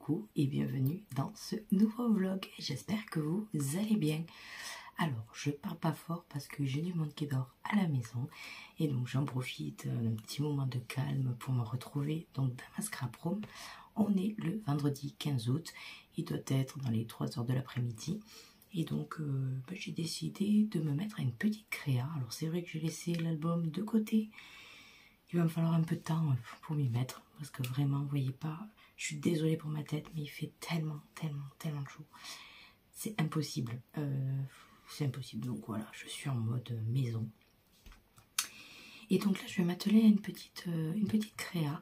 coucou et bienvenue dans ce nouveau vlog. J'espère que vous allez bien. Alors, je parle pas fort parce que j'ai du monde qui dort à la maison et donc j'en profite d'un petit moment de calme pour me retrouver donc dans ma scrap room. On est le vendredi 15 août, il doit être dans les 3 h de l'après-midi et donc j'ai décidé de me mettre à une petite créa. Alors c'est vrai que j'ai laissé l'album de côté, il va me falloir un peu de temps pour m'y mettre parce que vraiment, vous voyez pas, je suis désolée pour ma tête mais il fait tellement chaud, c'est impossible. C'est impossible, donc voilà, je suis en mode maison. Et donc là, je vais m'atteler à une petite créa.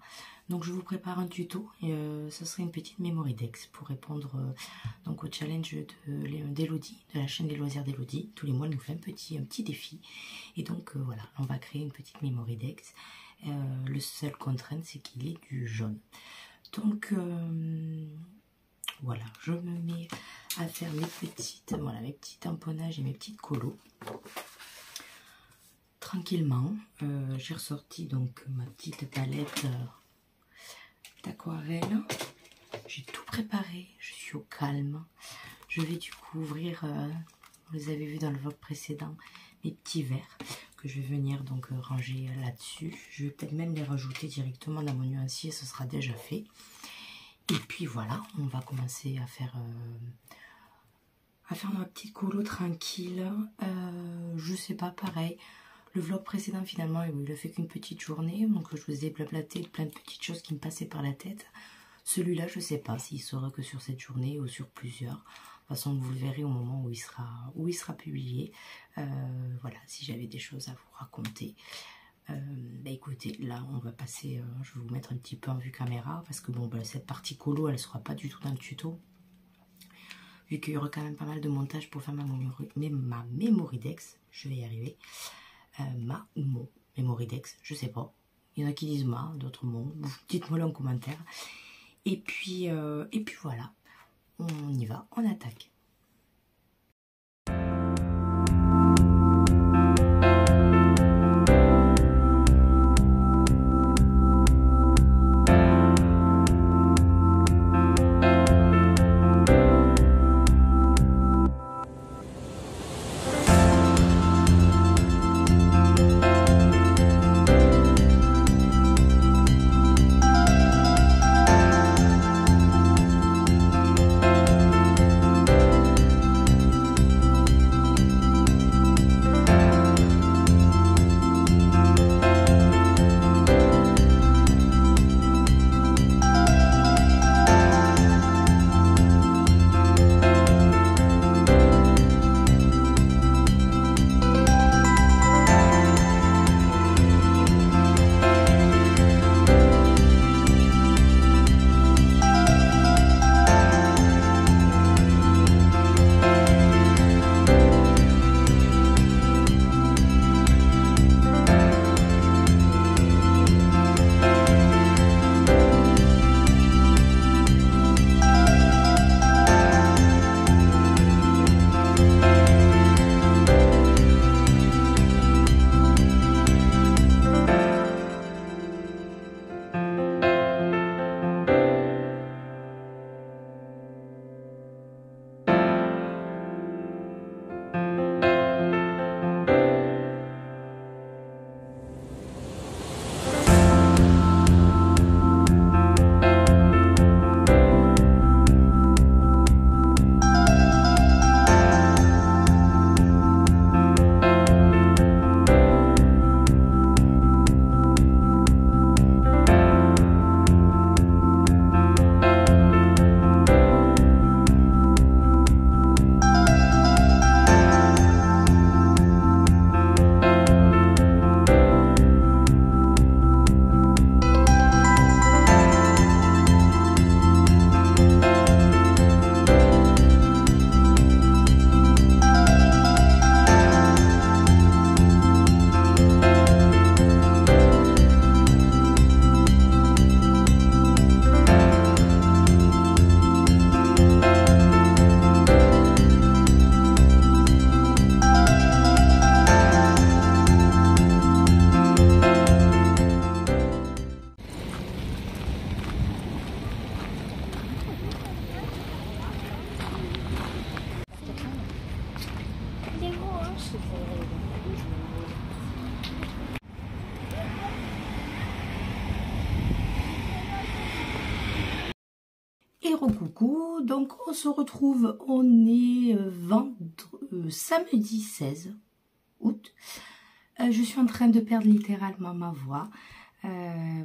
Donc je vous prépare un tuto, et ça serait une petite memory dex pour répondre donc au challenge d'Elodie, de la chaîne des loisirs d'Elodie. Tous les mois, elle nous fait un petit défi. Et donc voilà, on va créer une petite memory dex. Le seul contrainte, c'est qu'il est du jaune. Donc voilà, je me mets à faire mes petits tamponnages et mes petites colos tranquillement. J'ai ressorti donc ma petite palette d'aquarelle. J'ai tout préparé, je suis au calme. Je vais du coup ouvrir, vous les avez vu dans le vlog précédent, mes petits verres que je vais venir donc ranger là-dessus. Je vais peut-être même les rajouter directement dans mon nuancier, ce sera déjà fait. Et puis voilà, on va commencer à faire ma petite colo tranquille. Je sais pas, pareil. Le vlog précédent finalement, il a fait qu'une petite journée. Donc je vous ai blablaté plein de petites choses qui me passaient par la tête. Celui-là, je sais pas s'il sera que sur cette journée ou sur plusieurs. De toute façon, vous le verrez au moment où il sera publié. Voilà, si j'avais des choses à vous raconter. Écoutez, là on va passer, je vais vous mettre un petit peu en vue caméra parce que bon, cette partie colo elle sera pas du tout dans le tuto vu qu'il y aura quand même pas mal de montage pour faire ma memory dex. Je vais y arriver. Ma ou mon memory dex, je sais pas, il y en a qui disent ma, d'autres mon, dites-moi en commentaire. Et puis voilà, on y va, on attaque. coucou, donc on se retrouve, on est samedi 16 août. Je suis en train de perdre littéralement ma voix.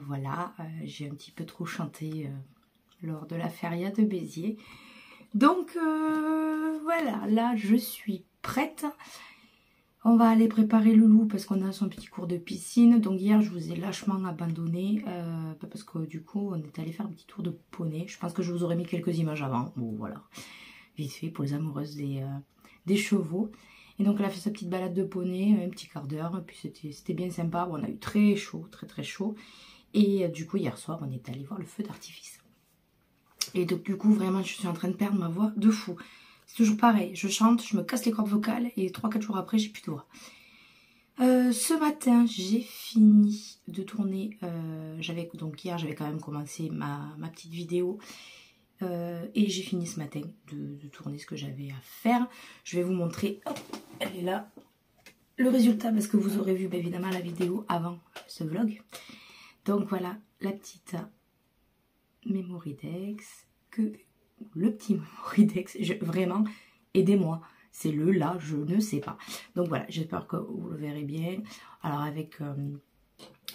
Voilà, j'ai un petit peu trop chanté lors de la feria de Béziers. Donc voilà, là je suis prête. On va aller préparer Loulou parce qu'on a son petit cours de piscine. Donc hier je vous ai lâchement abandonné parce que du coup on est allé faire un petit tour de poney. Je pense que je vous aurais mis quelques images avant. Bon voilà, vite fait pour les amoureuses des chevaux. Et donc elle a fait sa petite balade de poney, un petit quart d'heure. Et puis c'était bien sympa. Bon, on a eu très chaud, très chaud. Et du coup hier soir on est allé voir le feu d'artifice. Et donc du coup vraiment je suis en train de perdre ma voix de fou. C'est toujours pareil, je chante, je me casse les cordes vocales et 3-4 jours après j'ai plus de voix. Ce matin j'ai fini de tourner, donc hier j'avais quand même commencé ma petite vidéo et j'ai fini ce matin de tourner ce que j'avais à faire. Je vais vous montrer, hop, elle est là, le résultat parce que vous aurez vu bien évidemment la vidéo avant ce vlog. Donc voilà la petite Mémoridex le petit Mémoridex, vraiment, aidez-moi, c'est le là, je ne sais pas. Donc voilà, j'espère que vous le verrez bien. Alors avec,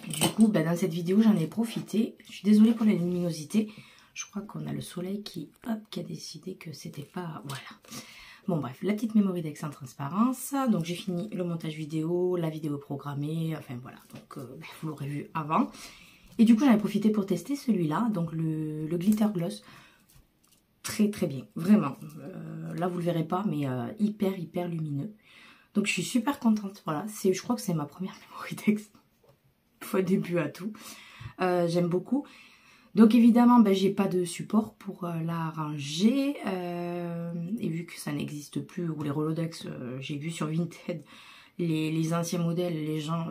du coup, dans cette vidéo, j'en ai profité. Je suis désolée pour la luminosité. Je crois qu'on a le soleil qui a décidé que c'était pas, voilà. Bon bref, la petite Mémoridex en transparence. Donc j'ai fini le montage vidéo, la vidéo programmée, enfin voilà. Donc vous l'aurez vu avant. Et du coup, j'en ai profité pour tester celui-là, donc le Glitter Gloss. Très bien, vraiment. Là vous le verrez pas, mais hyper lumineux. Donc je suis super contente. Voilà, je crois que c'est ma première Mémoridex. Faut début à tout. J'aime beaucoup. Donc évidemment, j'ai pas de support pour la ranger. Et vu que ça n'existe plus, ou les Rolodex, j'ai vu sur Vinted, les anciens modèles, les gens,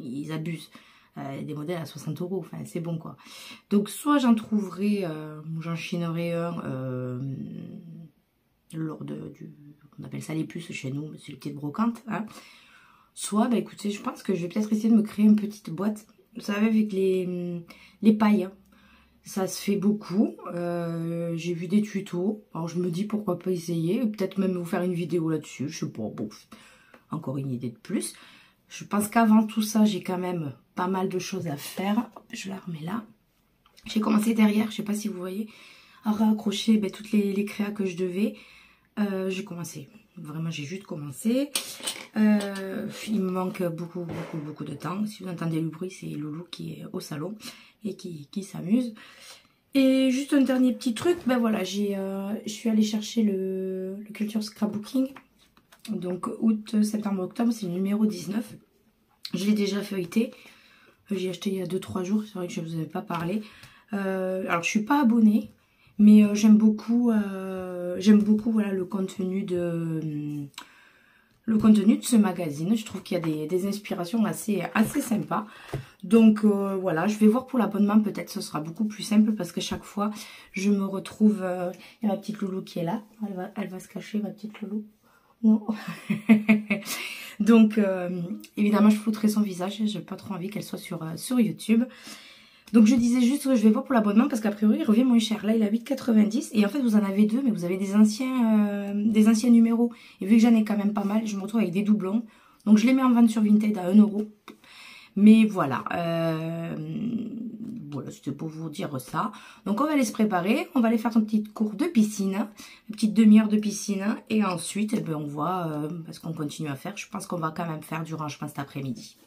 ils abusent. Des modèles à 60 €, enfin c'est bon quoi. Donc soit j'en trouverai, j'en chinerai un lors on appelle ça les puces chez nous, c'est les petites brocantes, hein. Soit écoutez, je pense que je vais peut-être essayer de me créer une petite boîte, vous savez, avec les pailles, hein. Ça se fait beaucoup, j'ai vu des tutos, alors je me dis pourquoi pas essayer, peut-être même vous faire une vidéo là-dessus, je sais pas, bon, encore une idée de plus. Je pense qu'avant tout ça, j'ai quand même pas mal de choses à faire. Je la remets là. J'ai commencé derrière, je sais pas si vous voyez, à raccrocher toutes les créas que je devais. J'ai commencé. Vraiment, j'ai juste commencé. Il me manque beaucoup de temps. Si vous entendez le bruit, c'est Loulou qui est au salon et qui s'amuse. Et juste un dernier petit truc, voilà, je suis allée chercher le Culture Scrapbooking. Donc août, septembre, octobre, c'est le numéro 19. Je l'ai déjà feuilleté. J'ai acheté il y a 2-3 jours. C'est vrai que je ne vous avais pas parlé. Alors je suis pas abonnée. Mais j'aime beaucoup voilà, le contenu de ce magazine. Je trouve qu'il y a des inspirations assez sympas. Donc voilà, je vais voir pour l'abonnement. Peut-être ce sera beaucoup plus simple. Parce que chaque fois je me retrouve. Il y a ma petite Loulou qui est là. Elle va se cacher, ma petite Loulou. Non. Donc évidemment je flouterai son visage, j'ai pas trop envie qu'elle soit sur YouTube. Donc je disais juste que je vais voir pour l'abonnement parce qu'a priori il revient moins cher. Là il est à 8,90 et en fait vous en avez deux, mais vous avez des anciens numéros. Et vu que j'en ai quand même pas mal, je me retrouve avec des doublons. Donc je les mets en vente sur Vinted à 1 €. Mais voilà, voilà, c'était pour vous dire ça. Donc on va aller se préparer, on va aller faire un petit cours de piscine, une petite demi-heure de piscine. Et ensuite, on voit ce qu'on continue à faire. Je pense qu'on va quand même faire du rangement cet après-midi.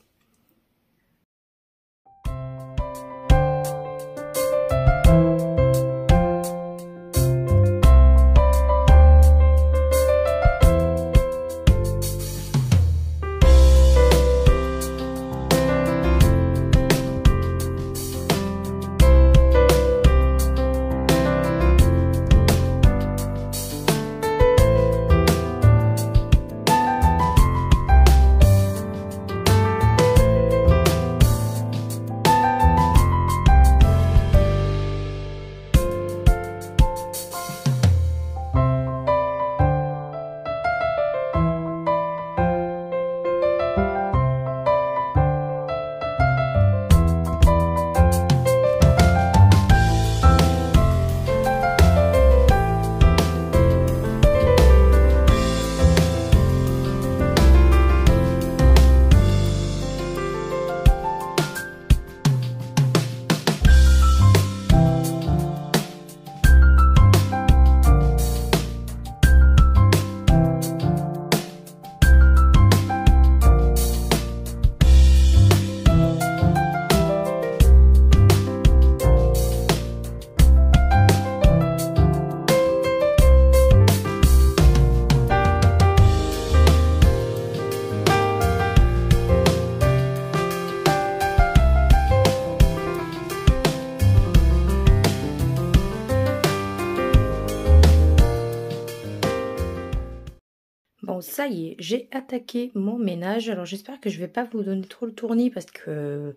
ça y est, j'ai attaqué mon ménage. Alors j'espère que je vais pas vous donner trop le tournis parce que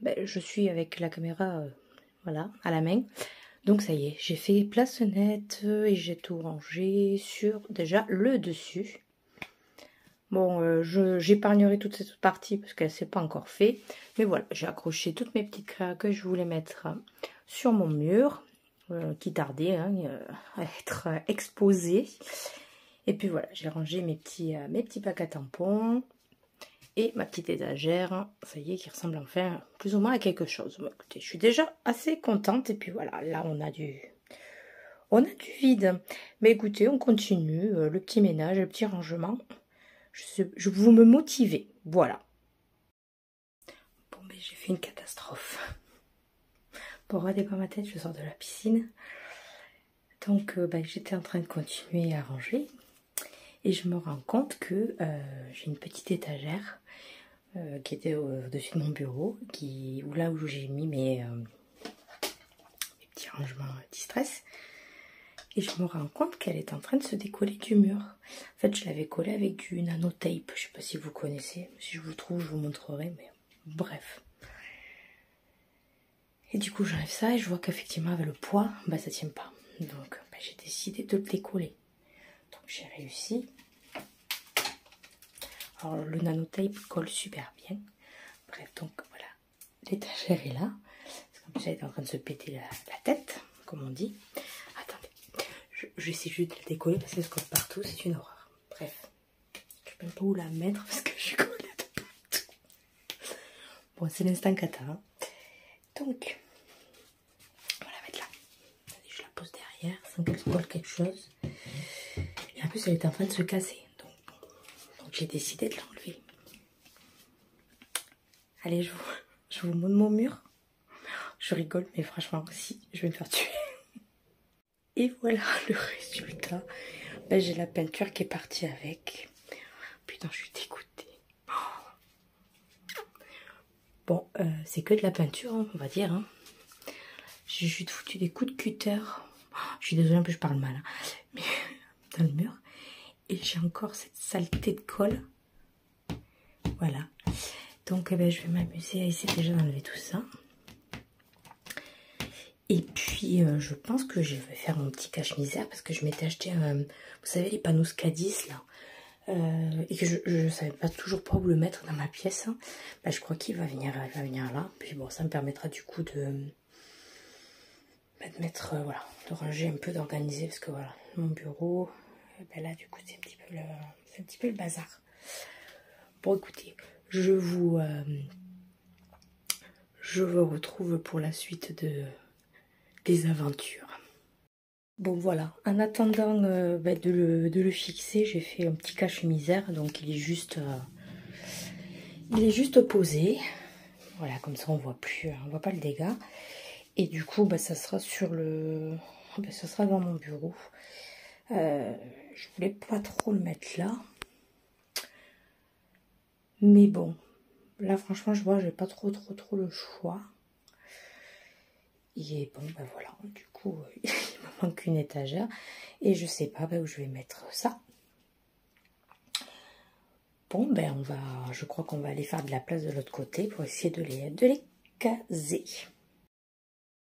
je suis avec la caméra voilà, à la main. Donc ça y est, j'ai fait place nette et j'ai tout rangé sur déjà le dessus. Bon, j'épargnerai toute cette partie parce qu'elle s'est pas encore fait. Mais voilà, j'ai accroché toutes mes petites créas que je voulais mettre sur mon mur. Qui tardaient hein, à être exposées. Et puis voilà, j'ai rangé mes petits packs à tampons et ma petite étagère, ça y est, qui ressemble enfin plus ou moins à quelque chose. Bon, écoutez, je suis déjà assez contente. Et puis voilà, là on a du vide. Mais écoutez, on continue le petit ménage, le petit rangement. Vous me motivez, voilà. Bon, mais j'ai fait une catastrophe. Bon, regardez pas ma tête, je sors de la piscine. Donc j'étais en train de continuer à ranger et je me rends compte que j'ai une petite étagère qui était au-dessus de mon bureau, là où j'ai mis mes petits rangements anti-stress. Et je me rends compte qu'elle est en train de se décoller du mur. En fait, je l'avais collée avec du nanotape. Je sais pas si vous connaissez. Si je vous trouve, je vous montrerai. Mais bref. Et du coup, j'enlève ça et je vois qu'effectivement, avec le poids, ça tient pas. Donc, j'ai décidé de le décoller. Donc, j'ai réussi. Alors, le nanotape colle super bien. Bref, donc voilà. L'étagère est là. Parce qu'en plus, elle est en train de se péter la tête, comme on dit. Attendez. J'essaie juste de la décoller parce qu'elle se colle partout. C'est une horreur. Bref. Je sais même pas où la mettre parce que je suis collée de partout. Bon, c'est l'instant cata. Hein. Donc, on va la mettre là. Allez, je la pose derrière sans qu'elle se colle quelque chose. Et en plus, elle est en train de se casser. Donc j'ai décidé de l'enlever. Allez, je vous montre mon mur. Je rigole, mais franchement, si, je vais me faire tuer. Et voilà le résultat. J'ai la peinture qui est partie avec. Putain, je suis dégoûtée. Bon, c'est que de la peinture, hein, on va dire. Hein. J'ai juste foutu des coups de cutter. Je suis désolée, un peu je parle mal. Hein, mais dans le mur. Et j'ai encore cette saleté de colle. Voilà. Donc, je vais m'amuser à essayer déjà d'enlever tout ça. Et puis, je pense que je vais faire mon petit cache-misère parce que je m'étais acheté, vous savez, les panneaux SCADIS, là. Et que je ne savais toujours pas où le mettre dans ma pièce. Hein. Je crois qu'il va venir là. Puis bon, ça me permettra du coup de mettre, voilà, de ranger un peu, d'organiser. Parce que voilà, mon bureau, là, du coup, c'est un petit peu le bazar. Bon, écoutez, je vous retrouve pour la suite des aventures. Bon voilà, en attendant de le fixer, j'ai fait un petit cache-misère, donc il est juste posé. Voilà, comme ça on voit pas le dégât. Et du coup, ça sera ça sera dans mon bureau. Je voulais pas trop le mettre là, mais bon, là franchement je vois, j'ai pas trop le choix. Et bon, voilà, du coup, il me manque une étagère. Et je sais pas où je vais mettre ça. Bon, je crois qu'on va aller faire de la place de l'autre côté pour essayer de les caser.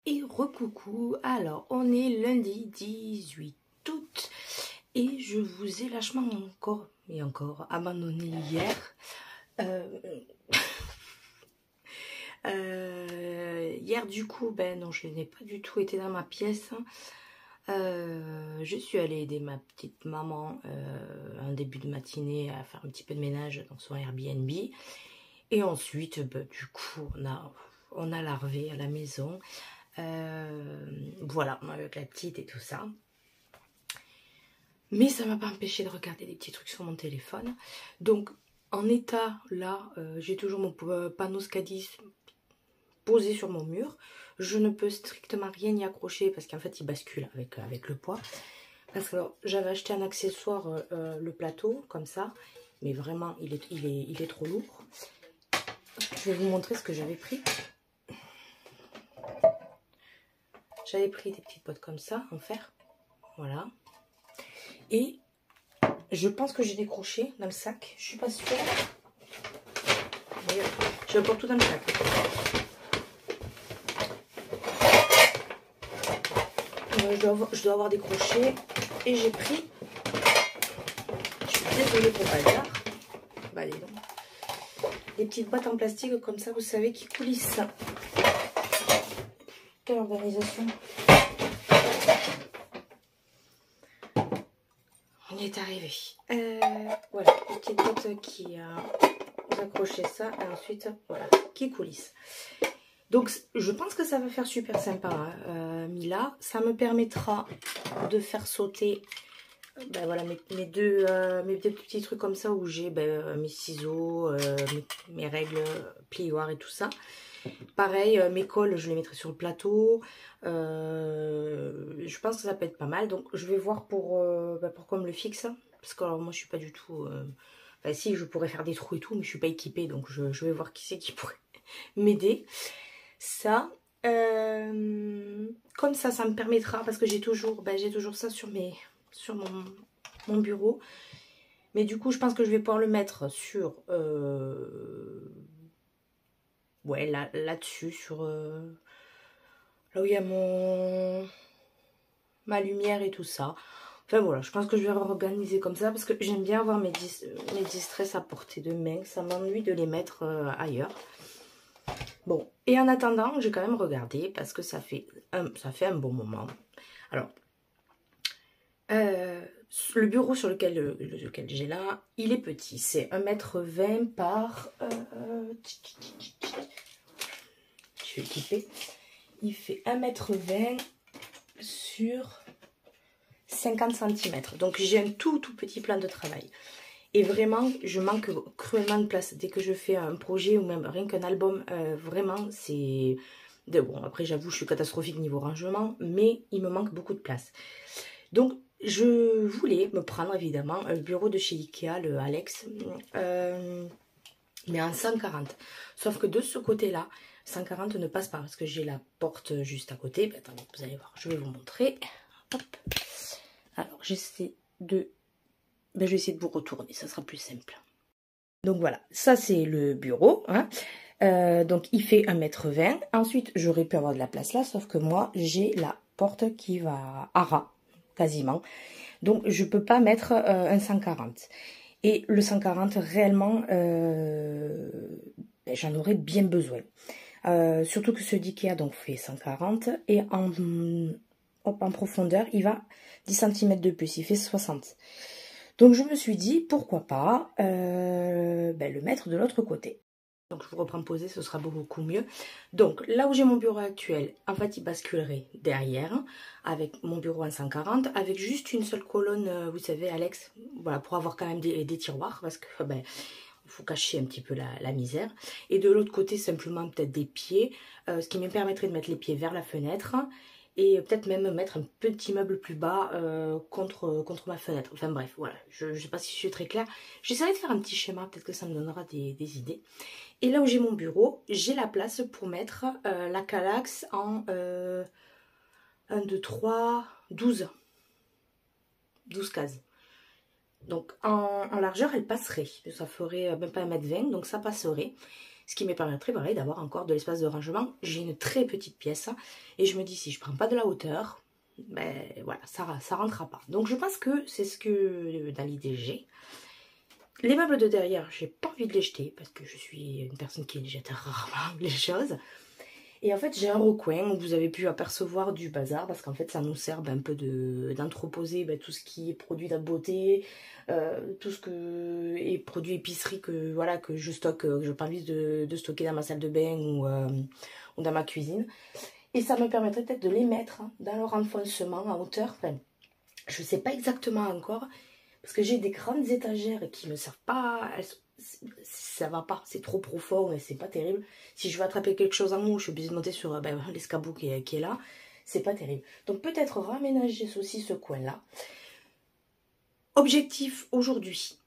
Et recoucou, alors on est lundi 18 août. Et je vous ai lâchement encore abandonné hier. Hier du coup, non, je n'ai pas du tout été dans ma pièce. Je suis allée aider ma petite maman en début de matinée à faire un petit peu de ménage dans son Airbnb. Et ensuite, du coup, on a larvé à la maison. Voilà, avec la petite et tout ça. Mais ça m'a pas empêché de regarder des petits trucs sur mon téléphone. Donc, en état, là, j'ai toujours mon panneau SCADIS posé sur mon mur. Je ne peux strictement rien y accrocher parce qu'en fait il bascule avec le poids. Parce que j'avais acheté un accessoire, le plateau, comme ça. Mais vraiment il est trop lourd. Je vais vous montrer ce que j'avais pris. J'avais pris des petites bottes comme ça en fer. Voilà. Et Je pense que j'ai des crochets dans le sac. Je suis pas sûre. Je vais pour tout dans le sac. Je dois avoir des crochets. Et j'ai pris... Je suis désolée pour le bazar. Bah, allez, donc. Des petites boîtes en plastique comme ça, vous savez, qui coulissent. Quelle organisation. On y est arrivé. Voilà, une petite boîte qui vous accrochez ça et ensuite, voilà, qui coulisse. Donc, je pense que ça va faire super sympa, hein, Mila. Ça me permettra de faire sauter ben voilà, mes deux petits trucs comme ça où j'ai mes ciseaux, mes règles plioires et tout ça. Pareil, mes cols, je les mettrai sur le plateau. Je pense que ça peut être pas mal. Donc, je vais voir pour qu'on me le fixe. Parce que alors, moi, je suis pas du tout... Enfin, si, je pourrais faire des trous et tout, mais je suis pas équipée. Donc, je vais voir qui c'est qui pourrait m'aider. Ça, comme ça me permettra... Parce que j'ai toujours ça sur mon bureau. Mais du coup, je pense que je vais pouvoir le mettre sur... ouais, là-dessus, sur... là où il y a ma lumière et tout ça. Enfin voilà, je pense que je vais réorganiser comme ça parce que j'aime bien avoir mes distress à portée de main. Ça m'ennuie de les mettre ailleurs. Bon, et en attendant, j'ai quand même regardé parce que ça fait un bon moment. Alors, le bureau sur lequel j'ai là, il est petit. C'est 1,20 m par... je suis équipée. Il fait 1,20 m sur 50 cm. Donc j'ai un tout petit plan de travail. Et vraiment, je manque cruellement de place. Dès que je fais un projet ou même rien qu'un album, vraiment, c'est... Bon, après, j'avoue, je suis catastrophique niveau rangement, mais il me manque beaucoup de place. Donc, je voulais me prendre, évidemment, un bureau de chez Ikea, le Alex, mais en 140. Sauf que de ce côté-là, 140 ne passe pas, parce que j'ai la porte juste à côté. Ben, attendez, vous allez voir, je vais vous montrer. Hop. Alors, j'essaie de... Ben, je vais essayer de vous retourner, ça sera plus simple. Donc voilà, ça c'est le bureau. Hein. Donc il fait 1,20 m. Ensuite, j'aurais pu avoir de la place là, sauf que moi, j'ai la porte qui va à ras, quasiment. Donc je peux pas mettre un 140. Et le 140, réellement, ben, j'en aurais bien besoin. Surtout que ce d'Ikea donc fait 140. Et en profondeur, il va 10 cm de plus, il fait 60. Donc je me suis dit, pourquoi pas le mettre de l'autre côté. Donc je vous reprends posé, ce sera beaucoup mieux. Donc là où j'ai mon bureau actuel, en fait il basculerait derrière, avec mon bureau en 140, avec juste une seule colonne, vous savez Alex, voilà, pour avoir quand même des tiroirs, parce que il faut cacher un petit peu la misère. Et de l'autre côté, simplement peut-être des pieds, ce qui me permettrait de mettre les pieds vers la fenêtre, et peut-être même mettre un petit meuble plus bas contre ma fenêtre. Enfin bref, voilà, je ne sais pas si je suis très claire. J'essaierai de faire un petit schéma, peut-être que ça me donnera des idées. Et là où j'ai mon bureau, j'ai la place pour mettre la Kallax en 1, 2, 3, 12 cases. Donc en largeur, elle passerait. Ça ferait même pas 1,20 m, donc ça passerait. Ce qui me permettrait pareil d'avoir encore de l'espace de rangement. J'ai une très petite pièce et je me dis si je prends pas de la hauteur, ben voilà, ça rentrera pas. Donc je pense que c'est ce que dans l'idée j'ai. Les meubles de derrière, j'ai pas envie de les jeter parce que je suis une personne qui jette rarement les choses. Et en fait, j'ai un recoin où vous avez pu apercevoir du bazar parce qu'en fait, ça nous sert un peu d'entreposer tout ce qui est produit de beauté, tout ce que est produit épicerie que je stocke, que je n'ai pas envie de stocker dans ma salle de bain ou dans ma cuisine. Et ça me permettrait peut-être de les mettre dans leur enfoncement à hauteur. Enfin, je ne sais pas exactement encore parce que j'ai des grandes étagères qui ne me servent pas. Ça va pas, c'est trop profond et c'est pas terrible. Si je veux attraper quelque chose en haut, je suis obligée de monter sur l'escabeau qui est là. C'est pas terrible. Donc peut-être raménager aussi ce coin-là. Objectif aujourd'hui.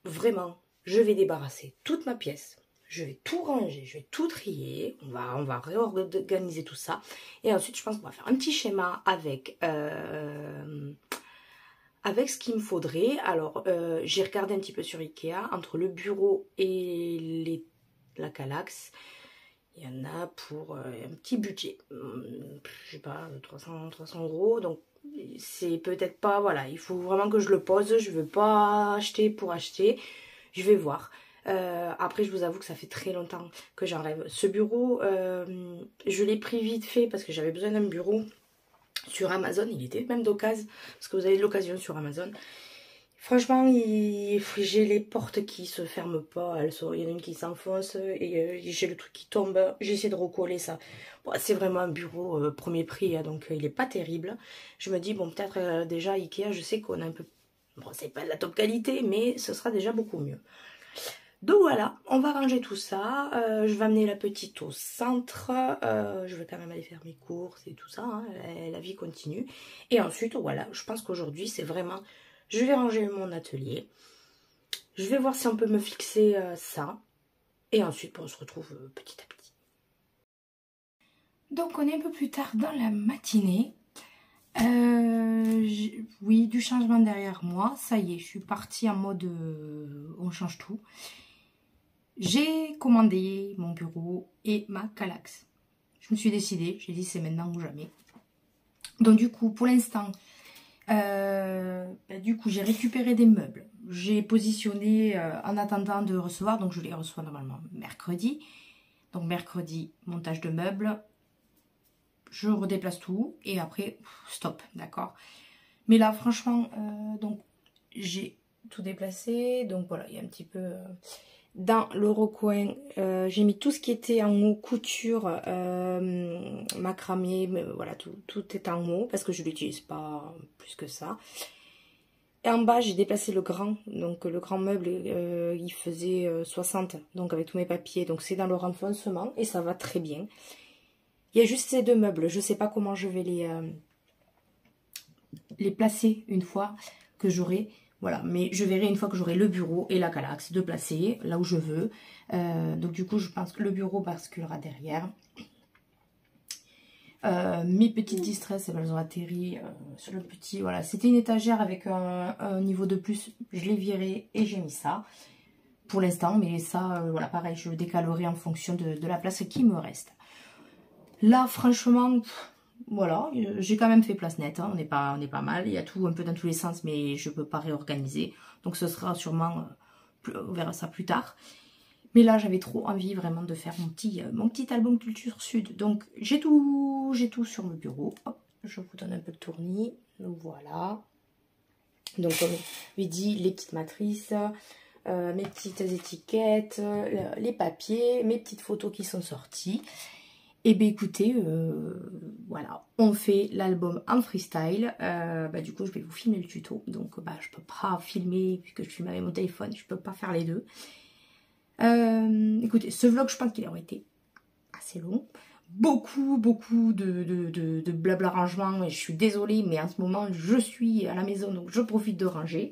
Vraiment, je vais débarrasser toute ma pièce. Je vais tout ranger, je vais tout trier. On va réorganiser tout ça. Et ensuite, je pense qu'on va faire un petit schéma avec avec ce qu'il me faudrait. Alors, j'ai regardé un petit peu sur Ikea, entre le bureau et la Kallax, il y en a pour un petit budget. Je sais pas, 300 €. Donc, c'est peut-être pas, voilà, il faut vraiment que je le pose. Je veux pas acheter pour acheter. Je vais voir. Après, je vous avoue que ça fait très longtemps que j'en rêve. Ce bureau, je l'ai pris vite fait parce que j'avais besoin d'un bureau sur Amazon. Il était même d'occasion, parce que vous avez de l'occasion sur Amazon. Franchement, j'ai les portes qui se ferment pas. Il y en a une qui s'enfonce et j'ai le truc qui tombe. J'essaie de recoller ça. Bon, c'est vraiment un bureau premier prix, hein, donc il n'est pas terrible. Je me dis, bon, peut-être déjà Ikea, je sais qu'on a un peu... Bon, c'est pas de la top qualité, mais ce sera déjà beaucoup mieux. Donc voilà, on va ranger tout ça. Je vais amener la petite au centre. Je vais quand même aller faire mes courses et tout ça. Hein, la vie continue. Et ensuite, voilà, je pense qu'aujourd'hui, c'est vraiment... Je vais ranger mon atelier. Je vais voir si on peut me fixer ça. Et ensuite, on se retrouve petit à petit. Donc, on est un peu plus tard dans la matinée. Oui, du changement derrière moi. Ça y est, je suis partie en mode on change tout. J'ai commandé mon bureau et ma Kallax. Je me suis décidée, j'ai dit c'est maintenant ou jamais. Donc du coup, pour l'instant, j'ai récupéré des meubles. J'ai positionné en attendant de recevoir, donc je les reçois normalement mercredi. Donc mercredi, montage de meubles. Je redéplace tout et après, stop, d'accord. Mais là, franchement, donc j'ai tout déplacé. Donc voilà, il y a un petit peu... Dans le recoin, j'ai mis tout ce qui était en haut, couture, macramé, voilà, tout est en haut parce que je ne l'utilise pas plus que ça. Et en bas, j'ai déplacé le grand, donc le grand meuble, il faisait 60, donc avec tous mes papiers, donc c'est dans le renfoncement et ça va très bien. Il y a juste ces deux meubles, je ne sais pas comment je vais les placer une fois que j'aurai... Voilà, mais je verrai une fois que j'aurai le bureau et la Kallax de placer là où je veux. Donc du coup, je pense que le bureau basculera derrière. Mes petites distresses, elles ont atterri sur le petit... Voilà, c'était une étagère avec un niveau de plus. Je l'ai viré et j'ai mis ça pour l'instant. Mais ça, voilà, pareil, je le décalerai en fonction de la place qui me reste. Là, franchement... Voilà, j'ai quand même fait place nette, hein. On n'est pas mal, il y a tout un peu dans tous les sens, mais je ne peux pas réorganiser. Donc ce sera sûrement, on verra ça plus tard. Mais là, j'avais trop envie vraiment de faire mon petit album Culture Sud. Donc j'ai tout sur le bureau. Hop, je vous donne un peu de tournis. Donc voilà. Donc comme je l'ai dit, les petites matrices, mes petites étiquettes, les papiers, mes petites photos qui sont sorties. Et bien écoutez, voilà, on fait l'album en freestyle. Du coup, je vais vous filmer le tuto. Donc, je peux pas filmer, puisque je filme avec mon téléphone, je peux pas faire les deux. Écoutez, ce vlog, je pense qu'il aurait été assez long. Beaucoup de blabla rangement. Et je suis désolée, mais en ce moment, je suis à la maison, donc je profite de ranger.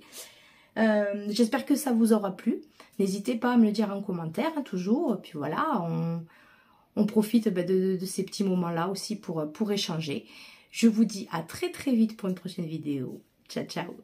J'espère que ça vous aura plu. N'hésitez pas à me le dire en commentaire, hein, toujours. Et puis voilà, on profite de ces petits moments-là aussi pour échanger. Je vous dis à très vite pour une prochaine vidéo. Ciao, ciao.